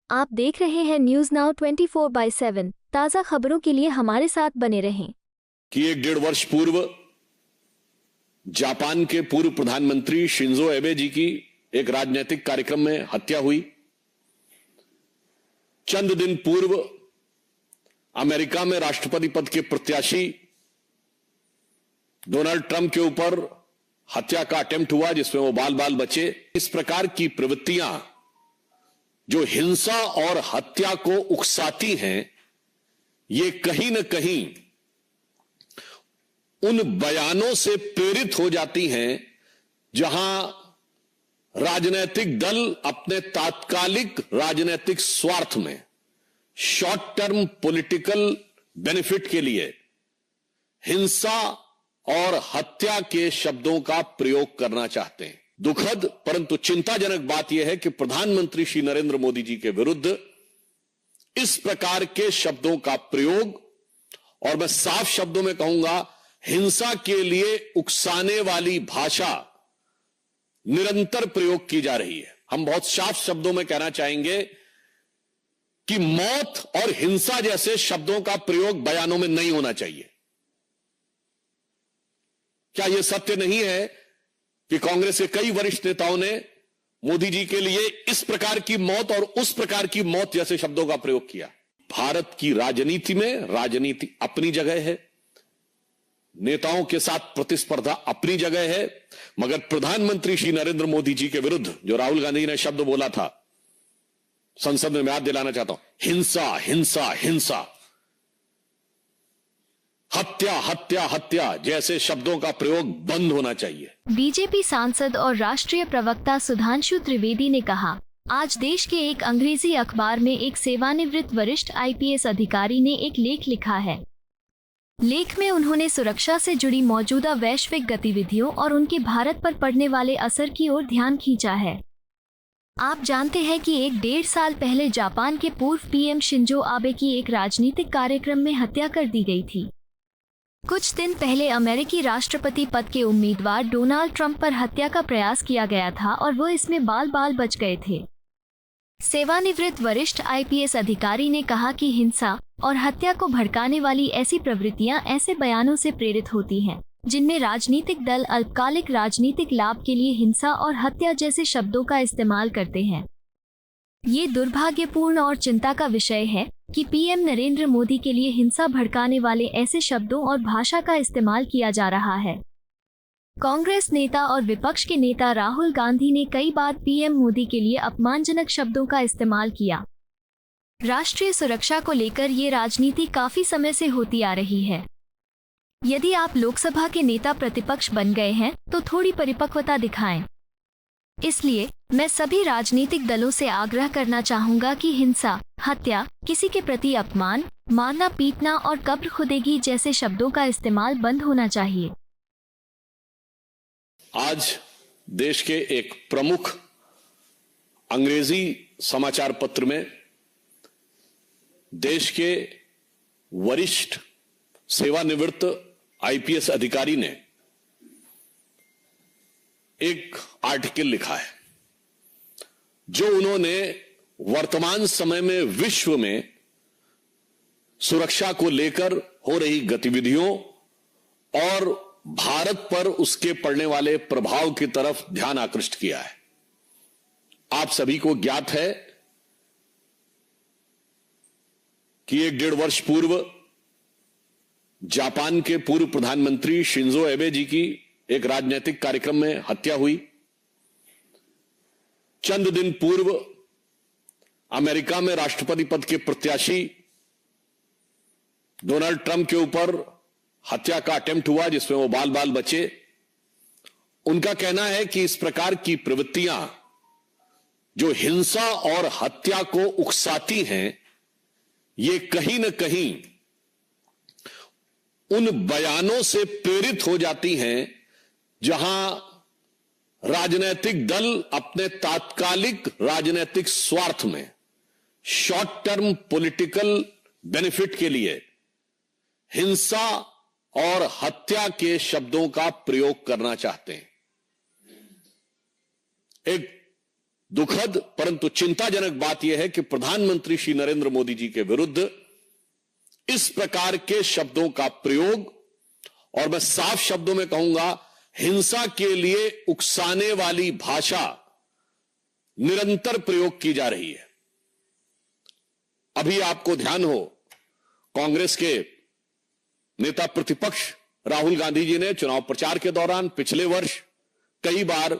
आप देख रहे हैं न्यूज नाउ 24/7 ताज़ा खबरों के लिए हमारे साथ बने रहें। कि 1.5 वर्ष पूर्व जापान के पूर्व प्रधानमंत्री शिंजो एबे जी की एक राजनीतिक कार्यक्रम में हत्या हुई। चंद दिन पूर्व अमेरिका में राष्ट्रपति पद के प्रत्याशी डोनाल्ड ट्रंप के ऊपर हत्या का अटेम्प्ट हुआ, जिसमें वो बाल बाल बचे। इस प्रकार की प्रवृत्तियां जो हिंसा और हत्या को उकसाती हैं, ये कहीं न कहीं उन बयानों से प्रेरित हो जाती हैं जहां राजनीतिक दल अपने तात्कालिक राजनीतिक स्वार्थ में, शॉर्ट टर्म पॉलिटिकल बेनिफिट के लिए हिंसा और हत्या के शब्दों का प्रयोग करना चाहते हैं। दुखद परंतु चिंताजनक बात यह है कि प्रधानमंत्री श्री नरेंद्र मोदी जी के विरुद्ध इस प्रकार के शब्दों का प्रयोग, और मैं साफ शब्दों में कहूंगा हिंसा के लिए उकसाने वाली भाषा निरंतर प्रयोग की जा रही है। हम बहुत साफ शब्दों में कहना चाहेंगे कि मौत और हिंसा जैसे शब्दों का प्रयोग बयानों में नहीं होना चाहिए। क्या यह सत्य नहीं है कि कांग्रेस के कई वरिष्ठ नेताओं ने मोदी जी के लिए इस प्रकार की मौत और उस प्रकार की मौत जैसे शब्दों का प्रयोग किया? भारत की राजनीति में राजनीति अपनी जगह है, नेताओं के साथ प्रतिस्पर्धा अपनी जगह है, मगर प्रधानमंत्री श्री नरेंद्र मोदी जी के विरुद्ध जो राहुल गांधी ने शब्द बोला था, संसद में मैं याद दिलाना चाहता हूं, हिंसा हिंसा हिंसा, हत्या हत्या हत्या जैसे शब्दों का प्रयोग बंद होना चाहिए। बीजेपी सांसद और राष्ट्रीय प्रवक्ता सुधांशु त्रिवेदी ने कहा, आज देश के एक अंग्रेजी अखबार में एक सेवानिवृत्त वरिष्ठ आईपीएस अधिकारी ने एक लेख लिखा है। लेख में उन्होंने सुरक्षा से जुड़ी मौजूदा वैश्विक गतिविधियों और उनके भारत पर पड़ने वाले असर की ओर ध्यान खींचा है। आप जानते हैं कि 1.5 साल पहले जापान के पूर्व पीएम शिंजो आबे की एक राजनीतिक कार्यक्रम में हत्या कर दी गई थी। कुछ दिन पहले अमेरिकी राष्ट्रपति पद के उम्मीदवार डोनाल्ड ट्रंप पर हत्या का प्रयास किया गया था और वो इसमें बाल बाल बच गए थे। सेवानिवृत्त वरिष्ठ आईपीएस अधिकारी ने कहा कि हिंसा और हत्या को भड़काने वाली ऐसी प्रवृत्तियां ऐसे बयानों से प्रेरित होती हैं जिनमें राजनीतिक दल अल्पकालिक राजनीतिक लाभ के लिए हिंसा और हत्या जैसे शब्दों का इस्तेमाल करते हैं। ये दुर्भाग्यपूर्ण और चिंता का विषय है कि पीएम नरेंद्र मोदी के लिए हिंसा भड़काने वाले ऐसे शब्दों और भाषा का इस्तेमाल किया जा रहा है। कांग्रेस नेता और विपक्ष के नेता राहुल गांधी ने कई बार पीएम मोदी के लिए अपमानजनक शब्दों का इस्तेमाल किया। राष्ट्रीय सुरक्षा को लेकर ये राजनीति काफी समय से होती आ रही है। यदि आप लोकसभा के नेता प्रतिपक्ष बन गए हैं तो थोड़ी परिपक्वता दिखाएं। इसलिए मैं सभी राजनीतिक दलों से आग्रह करना चाहूंगा कि हिंसा, हत्या, किसी के प्रति अपमान, मारना पीटना और कब्र खुदेगी जैसे शब्दों का इस्तेमाल बंद होना चाहिए। आज देश के एक प्रमुख अंग्रेजी समाचार पत्र में देश के वरिष्ठ सेवानिवृत्त आईपीएस अधिकारी ने एक आर्टिकल लिखा है, जो उन्होंने वर्तमान समय में विश्व में सुरक्षा को लेकर हो रही गतिविधियों और भारत पर उसके पड़ने वाले प्रभाव की तरफ ध्यान आकृष्ट किया है। आप सभी को ज्ञात है कि 1.5 वर्ष पूर्व जापान के पूर्व प्रधानमंत्री शिंजो एबे जी की एक राजनीतिक कार्यक्रम में हत्या हुई। चंद दिन पूर्व अमेरिका में राष्ट्रपति पद के प्रत्याशी डोनाल्ड ट्रंप के ऊपर हत्या का अटेम्प्ट हुआ, जिसमें वो बाल बाल बचे। उनका कहना है कि इस प्रकार की प्रवृत्तियां जो हिंसा और हत्या को उकसाती हैं, ये कहीं न कहीं उन बयानों से प्रेरित हो जाती हैं जहां राजनीतिक दल अपने तात्कालिक राजनीतिक स्वार्थ में, शॉर्ट टर्म पॉलिटिकल बेनिफिट के लिए हिंसा और हत्या के शब्दों का प्रयोग करना चाहते हैं। एक दुखद परंतु चिंताजनक बात यह है कि प्रधानमंत्री श्री नरेंद्र मोदी जी के विरुद्ध इस प्रकार के शब्दों का प्रयोग, और मैं साफ शब्दों में कहूंगा हिंसा के लिए उकसाने वाली भाषा निरंतर प्रयोग की जा रही है। अभी आपको ध्यान हो, कांग्रेस के नेता प्रतिपक्ष राहुल गांधी जी ने चुनाव प्रचार के दौरान पिछले वर्ष कई बार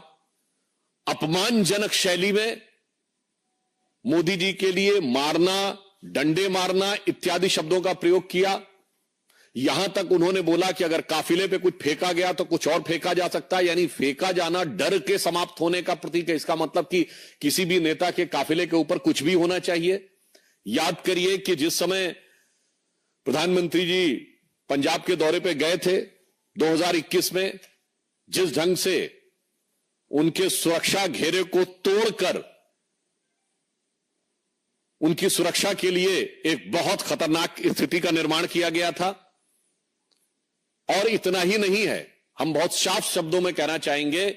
अपमानजनक शैली में मोदी जी के लिए मारना, डंडे मारना इत्यादि शब्दों का प्रयोग किया। यहां तक उन्होंने बोला कि अगर काफिले पे कुछ फेंका गया तो कुछ और फेंका जा सकता है, यानी फेंका जाना डर के समाप्त होने का प्रतीक है। इसका मतलब कि किसी भी नेता के काफिले के ऊपर कुछ भी होना चाहिए। याद करिए कि जिस समय प्रधानमंत्री जी पंजाब के दौरे पे गए थे 2021 में, जिस ढंग से उनके सुरक्षा घेरे को तोड़कर उनकी सुरक्षा के लिए एक बहुत खतरनाक स्थिति का निर्माण किया गया था। और इतना ही नहीं है, हम बहुत साफ शब्दों में कहना चाहेंगे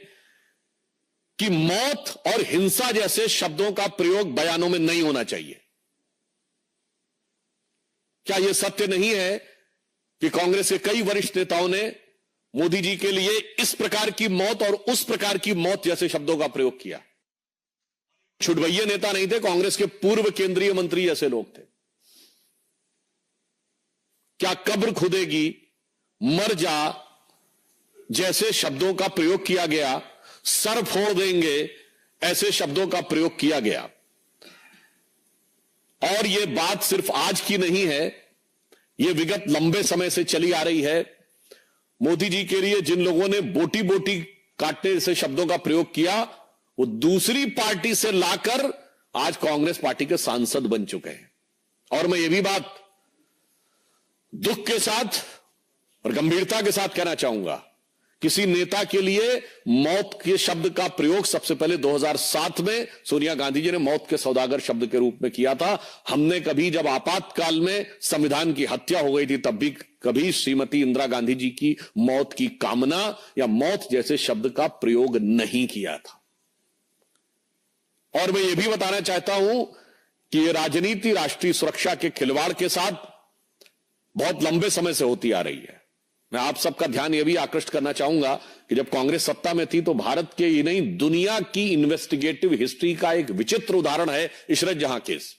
कि मौत और हिंसा जैसे शब्दों का प्रयोग बयानों में नहीं होना चाहिए। क्या यह सत्य नहीं है कि कांग्रेस के कई वरिष्ठ नेताओं ने मोदी जी के लिए इस प्रकार की मौत और उस प्रकार की मौत जैसे शब्दों का प्रयोग किया? छुटभैये नेता नहीं थे, कांग्रेस के पूर्व केंद्रीय मंत्री जैसे लोग थे। क्या कब्र खुदेगी, मर जा जैसे शब्दों का प्रयोग किया गया, सर फोड़ देंगे ऐसे शब्दों का प्रयोग किया गया। और यह बात सिर्फ आज की नहीं है, यह विगत लंबे समय से चली आ रही है। मोदी जी के लिए जिन लोगों ने बोटी बोटी काटने जैसे शब्दों का प्रयोग किया, वो दूसरी पार्टी से लाकर आज कांग्रेस पार्टी के सांसद बन चुके हैं। और मैं ये भी बात दुख के साथ और गंभीरता के साथ कहना चाहूंगा, किसी नेता के लिए मौत के शब्द का प्रयोग सबसे पहले 2007 में सोनिया गांधी जी ने मौत के सौदागर शब्द के रूप में किया था। हमने कभी, जब आपातकाल में संविधान की हत्या हो गई थी, तब भी कभी श्रीमती इंदिरा गांधी जी की मौत की कामना या मौत जैसे शब्द का प्रयोग नहीं किया था। और मैं यह भी बताना चाहता हूं कि यह राजनीति राष्ट्रीय सुरक्षा के खिलवाड़ के साथ बहुत लंबे समय से होती आ रही है। मैं आप सबका ध्यान यह भी आकृष्ट करना चाहूंगा कि जब कांग्रेस सत्ता में थी तो भारत के ही नहीं, दुनिया की इन्वेस्टिगेटिव हिस्ट्री का एक विचित्र उदाहरण है इशरत जहां केस।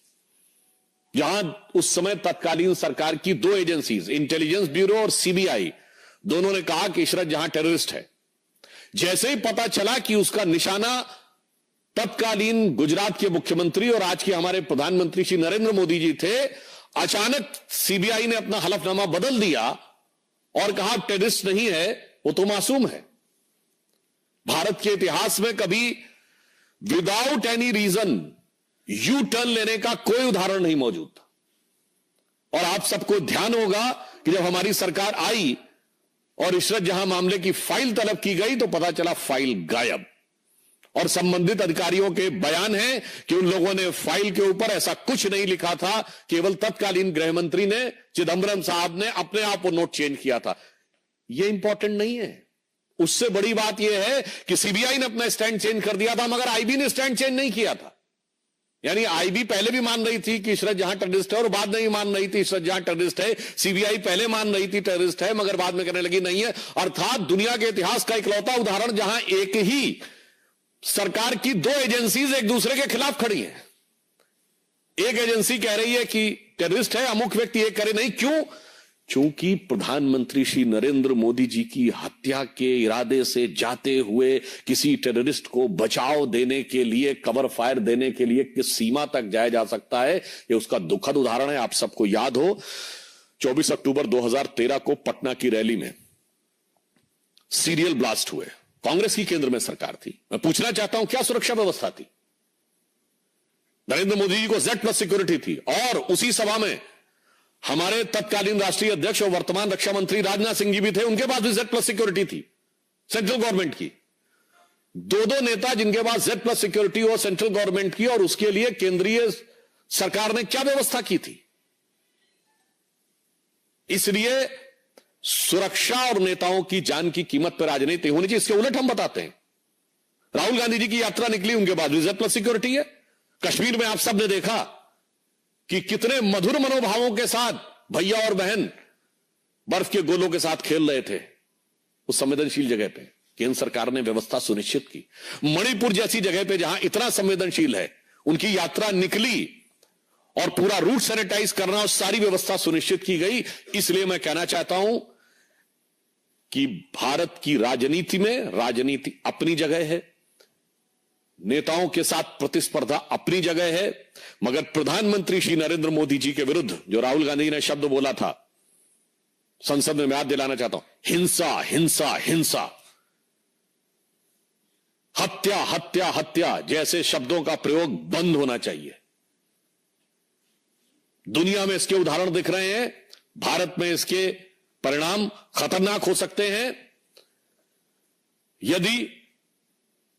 जहां उस समय तत्कालीन सरकार की दो एजेंसीज, इंटेलिजेंस ब्यूरो और सीबीआई, दोनों ने कहा कि इशरत जहां टेररिस्ट है। जैसे ही पता चला कि उसका निशाना तत्कालीन गुजरात के मुख्यमंत्री और आज के हमारे प्रधानमंत्री श्री नरेंद्र मोदी जी थे, अचानक सीबीआई ने अपना हलफनामा बदल दिया और कहा टेररिस्ट नहीं है, वो तो मासूम है। भारत के इतिहास में कभी without any reason U turn लेने का कोई उदाहरण नहीं मौजूद था। और आप सबको ध्यान होगा कि जब हमारी सरकार आई और इशरत जहां मामले की फाइल तलब की गई तो पता चला फाइल गायब। और संबंधित अधिकारियों के बयान है कि उन लोगों ने फाइल के ऊपर ऐसा कुछ नहीं लिखा था, केवल तत्कालीन गृह मंत्री ने, चिदंबरम साहब ने अपने आप वो नोट चेंज किया था। ये इंपॉर्टेंट नहीं है। उससे बड़ी बात यह है कि सीबीआई ने अपना स्टैंड चेंज कर दिया था, मगर आईबी ने स्टैंड चेंज नहीं किया था। यानी आईबी पहले भी मान रही थी कि इशरत जहां टेररिस्ट है और बाद में भी मान रही थी इशरत जहां टेररिस्ट है। सीबीआई पहले मान रही थी टेररिस्ट है, मगर बाद में कहने लगी नहीं है। अर्थात दुनिया के इतिहास का इकलौता उदाहरण जहां एक ही सरकार की दो एजेंसीज एक दूसरे के खिलाफ खड़ी हैं। एक एजेंसी कह रही है कि टेररिस्ट है अमुक व्यक्ति, एक करे नहीं। क्यों? क्योंकि प्रधानमंत्री श्री नरेंद्र मोदी जी की हत्या के इरादे से जाते हुए किसी टेररिस्ट को बचाव देने के लिए, कवर फायर देने के लिए किस सीमा तक जाया जा सकता है, यह उसका दुखद उदाहरण है। आप सबको याद हो 24 अक्टूबर 2013 को पटना की रैली में सीरियल ब्लास्ट हुए। कांग्रेस की केंद्र में सरकार थी। मैं पूछना चाहता हूं क्या सुरक्षा व्यवस्था थी? नरेंद्र मोदी जी को Z+ सिक्योरिटी थी। और उसी सभा में हमारे तत्कालीन राष्ट्रीय अध्यक्ष और वर्तमान रक्षा मंत्री राजनाथ सिंह जी भी थे, उनके पास भी Z+ सिक्योरिटी थी सेंट्रल गवर्नमेंट की। दो नेता जिनके पास Z+ सिक्योरिटी हो सेंट्रल गवर्नमेंट की, और उसके लिए केंद्रीय सरकार ने क्या व्यवस्था की थी? इसलिए सुरक्षा और नेताओं की जान की कीमत पर राजनीति होनी चाहिए। इसके उलट हम बताते हैं राहुल गांधी जी की यात्रा निकली, उनके बाद विजिट प्लस सिक्योरिटी है। कश्मीर में आप सब ने देखा कि कितने मधुर मनोभावों के साथ भैया और बहन बर्फ के गोलों के साथ खेल रहे थे उस संवेदनशील जगह पे। केंद्र सरकार ने व्यवस्था सुनिश्चित की। मणिपुर जैसी जगह पे जहां इतना संवेदनशील है, उनकी यात्रा निकली और पूरा रूट सैनिटाइज करना और सारी व्यवस्था सुनिश्चित की गई। इसलिए मैं कहना चाहता हूं कि भारत की राजनीति में राजनीति अपनी जगह है, नेताओं के साथ प्रतिस्पर्धा अपनी जगह है, मगर प्रधानमंत्री श्री नरेंद्र मोदी जी के विरुद्ध जो राहुल गांधी ने शब्द बोला था, संसद में मैं याद दिलाना चाहता हूं, हिंसा हिंसा हिंसा, हत्या हत्या हत्या जैसे शब्दों का प्रयोग बंद होना चाहिए। दुनिया में इसके उदाहरण दिख रहे हैं, भारत में इसके परिणाम खतरनाक हो सकते हैं। यदि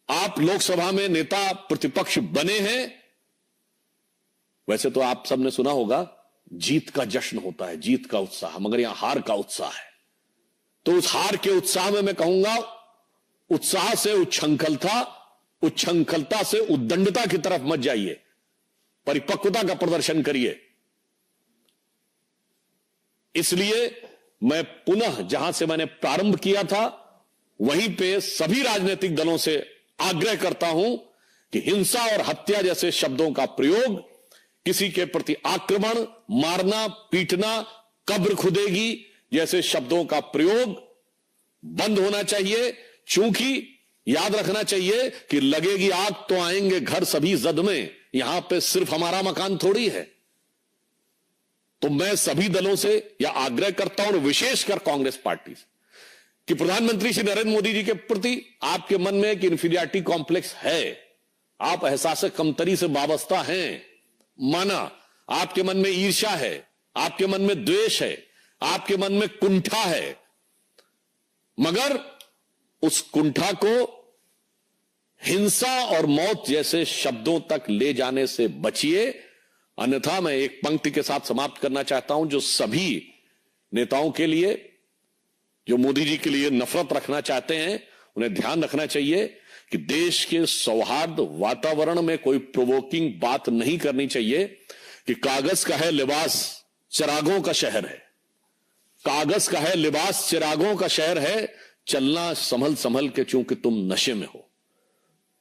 आप लोकसभा में नेता प्रतिपक्ष बने हैं, वैसे तो आप सबने सुना होगा जीत का जश्न होता है, जीत का उत्साह, मगर यहां हार का उत्साह है। तो उस हार के उत्साह में मैं कहूंगा, उत्साह से उच्छृंखलता, उच्छृंखलता से उद्दंडता की तरफ मत जाइए, परिपक्वता का प्रदर्शन करिए। इसलिए मैं पुनः जहां से मैंने प्रारंभ किया था वहीं पे सभी राजनीतिक दलों से आग्रह करता हूं कि हिंसा और हत्या जैसे शब्दों का प्रयोग, किसी के प्रति आक्रमण, मारना, पीटना, कब्र खुदेगी जैसे शब्दों का प्रयोग बंद होना चाहिए। चूंकि याद रखना चाहिए कि लगेगी आग तो आएंगे घर सभी जद में, यहां पे सिर्फ हमारा मकान थोड़ी है। तो मैं सभी दलों से यह आग्रह करता हूं, और विशेषकर कांग्रेस पार्टी से, कि प्रधानमंत्री श्री नरेंद्र मोदी जी के प्रति आपके मन में एक इंफीरियरिटी कॉम्प्लेक्स है, आप एहसास कमतरी से वाबस्ता हैं, माना आपके मन में ईर्ष्या है, आपके मन में द्वेष है, आपके मन में कुंठा है, मगर उस कुंठा को हिंसा और मौत जैसे शब्दों तक ले जाने से बचिए। अन्यथा मैं एक पंक्ति के साथ समाप्त करना चाहता हूं, जो सभी नेताओं के लिए, जो मोदी जी के लिए नफरत रखना चाहते हैं, उन्हें ध्यान रखना चाहिए कि देश के सौहार्द वातावरण में कोई प्रोवोकिंग बात नहीं करनी चाहिए कि कागज का है लिबास, चिरागों का शहर है। कागज का है लिबास, चिरागों का शहर है, चलना संभल संभल के चूंकि तुम नशे में हो।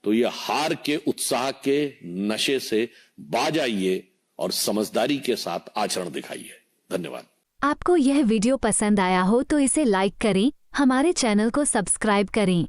तो यह हार के उत्साह के नशे से बाज आइए और समझदारी के साथ आचरण दिखाइए। धन्यवाद। आपको यह वीडियो पसंद आया हो तो इसे लाइक करें, हमारे चैनल को सब्सक्राइब करें।